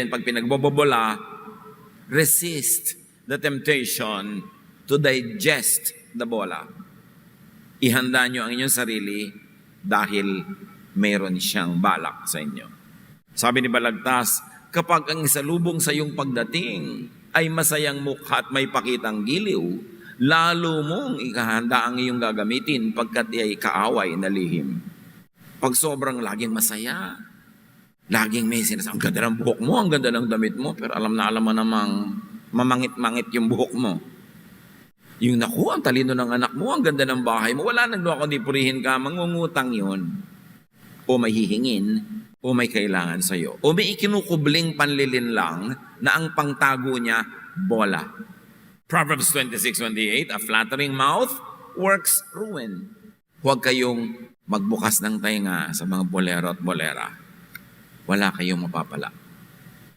Pag pinagbobobola, resist the temptation to digest the bola. Ihanda nyo ang inyong sarili dahil mayroon siyang balak sa inyo. Sabi ni Balagtas, kapag ang isalubong sa iyong pagdating ay masayang mukha at may pakitang giliw, lalo mong ikahanda ang iyong gagamitin pagkat ay kaaway na lihim. Pag sobrang laging masaya, laging may sinasabi, ang ganda ng buhok mo, ang ganda ng damit mo, pero alam mo namang mamangit-mangit yung buhok mo. Yung naku, ang talino ng anak mo, ang ganda ng bahay mo, wala nang ako di purihin ka, mangungutang yun. O may hihingin, o may kailangan sa'yo. O may ikinukubling panlilin lang na ang pangtago niya, bola. Proverbs 26:28, a flattering mouth works ruin. Huwag kayong magbukas ng tainga sa mga bolero at bolera. Wala kayong mapapala.